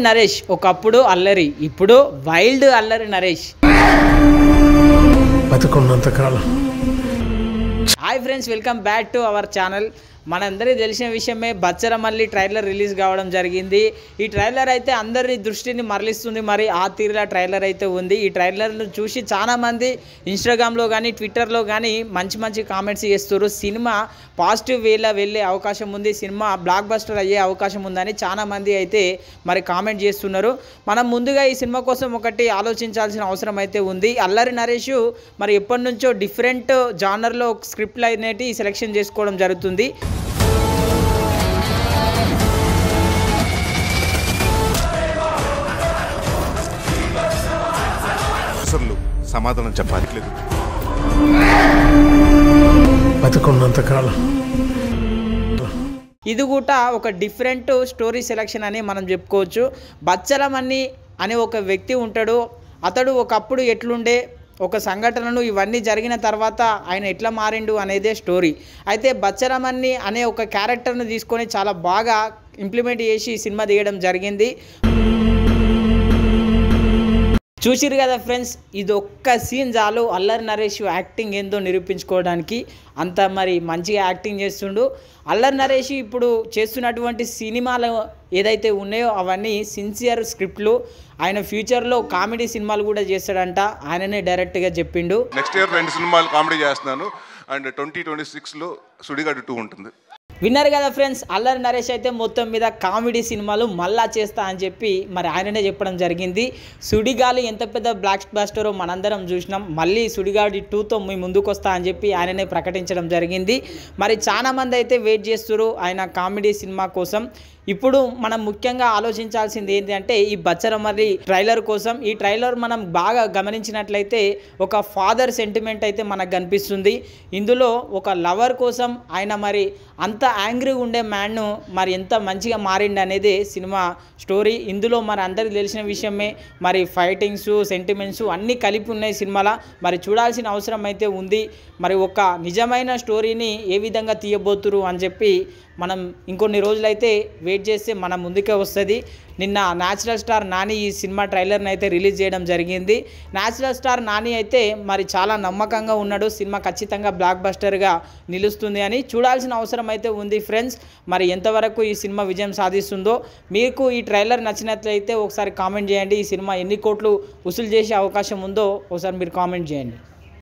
నరేష్ ఒకప్పుడు అల్లరి, ఇప్పుడు వైల్డ్ అల్లరి నరేష్. బతుకున్నంత కాలం. Hi friends, welcome back to our channel. మనందరికీ తెలిసిన విషయమే, బచ్చరమల్లి ట్రైలర్ రిలీజ్ కావడం జరిగింది. ఈ ట్రైలర్ అయితే అందరి దృష్టిని మరలిస్తుంది. మరి ఆ తీరులా ట్రైలర్ అయితే ఉంది. ఈ ట్రైలర్ను చూసి చాలామంది ఇన్స్టాగ్రామ్లో కానీ ట్విట్టర్లో కానీ మంచి కామెంట్స్ చేస్తారు. సినిమా పాజిటివ్ వేలో వెళ్ళే అవకాశం ఉంది, సినిమా బ్లాక్ బస్టర్ అయ్యే అవకాశం ఉందని చాలామంది అయితే మరి కామెంట్ చేస్తున్నారు. మనం ముందుగా ఈ సినిమా కోసం ఒకటి ఆలోచించాల్సిన అవసరం అయితే ఉంది. అల్లరి నరేష్ మరి ఎప్పటి నుంచో డిఫరెంట్ జానర్లో స్క్రిప్ట్లు అనేవి సెలెక్షన్ చేసుకోవడం జరుగుతుంది. సమాధానం చెప్పాలి లేదు. బతుకున్నంత కాలం. ఇది కూడా ఒక డిఫరెంట్ స్టోరీ సెలెక్షన్ అని మనం చెప్పుకోవచ్చు. బచ్చలమల్లి అనే ఒక వ్యక్తి ఉంటాడు. అతడు ఒకప్పుడు ఎట్లుండే, ఒక సంఘటనలు ఇవన్నీ జరిగిన తర్వాత ఆయన ఎట్లా మారిండు అనేదే స్టోరీ. అయితే బచ్చలమల్లి అనే ఒక క్యారెక్టర్ను తీసుకొని చాలా బాగా ఇంప్లిమెంట్ చేసి సినిమా తీయడం జరిగింది. చూసిరు కదా ఫ్రెండ్స్, ఇది ఒక్క సీన్ చాలు అల్లరి నరేష్ యాక్టింగ్ ఏందో నిరూపించుకోవడానికి. అంత మరి మంచిగా యాక్టింగ్ చేస్తుండు అల్లరి నరేష్. ఇప్పుడు చేస్తున్నటువంటి సినిమాలు ఏదైతే ఉన్నాయో అవన్నీ సిన్సియర్ స్క్రిప్ట్లు. ఆయన ఫ్యూచర్లో కామెడీ సినిమాలు కూడా చేస్తాడంట, ఆయననే డైరెక్ట్గా చెప్పిండు. నెక్స్ట్ ఇయర్ 2 సినిమాలు కామెడీ చేస్తున్నాను అండ్ 2026లో సుడిగాడు 2 ఉంటుంది. విన్నారు కదా ఫ్రెండ్స్, అల్లరి నరేష్ అయితే మొత్తం మీద కామెడీ సినిమాలు మళ్ళా చేస్తా అని చెప్పి మరి ఆయననే చెప్పడం జరిగింది. సుడిగాలి ఎంత పెద్ద బ్లాక్ బస్టరో మనందరం చూసినాం. మళ్ళీ సుడిగాడి 2తో మీ ముందుకు వస్తా అని చెప్పి ఆయననే ప్రకటించడం జరిగింది. మరి చాలామంది అయితే వెయిట్ చేస్తారు ఆయన కామెడీ సినిమా కోసం. ఇప్పుడు మనం ముఖ్యంగా ఆలోచించాల్సింది ఏంటంటే ఈ బచ్చరమల్లి ట్రైలర్ కోసం. ఈ ట్రైలర్ మనం బాగా గమనించినట్లయితే ఒక ఫాదర్ సెంటిమెంట్ అయితే మనకు కనిపిస్తుంది. ఇందులో ఒక లవర్ కోసం ఆయన మరి అంత యాంగ్రీగా ఉండే మ్యాన్ను మరి ఎంత మంచిగా మారిండు అనేది సినిమా స్టోరీ. ఇందులో మరి అందరికీ తెలిసిన విషయమే, మరి ఫైటింగ్స్ సెంటిమెంట్స్ అన్నీ కలిపి ఉన్నాయి సినిమాలో. మరి చూడాల్సిన అవసరం అయితే ఉంది. మరి ఒక నిజమైన స్టోరీని ఏ విధంగా తీయబోతురు అని చెప్పి మనం ఇంకొన్ని రోజులైతే వెయిట్ చేస్తే మన ముందుకే వస్తుంది. నిన్న న్యాచురల్ స్టార్ నాని ఈ సినిమా ట్రైలర్ని అయితే రిలీజ్ చేయడం జరిగింది. న్యాచురల్ స్టార్ నాని అయితే మరి చాలా నమ్మకంగా ఉన్నాడు, సినిమా ఖచ్చితంగా బ్లాక్ బస్టర్గా నిలుస్తుంది అని. చూడాల్సిన అవసరం అయితే ఉంది ఫ్రెండ్స్. మరి ఎంతవరకు ఈ సినిమా విజయం సాధిస్తుందో. మీకు ఈ ట్రైలర్ నచ్చినట్లయితే ఒకసారి కామెంట్ చేయండి. ఈ సినిమా ఎన్ని కోట్లు వసూలు చేసే అవకాశం ఉందో ఒకసారి మీరు కామెంట్ చేయండి.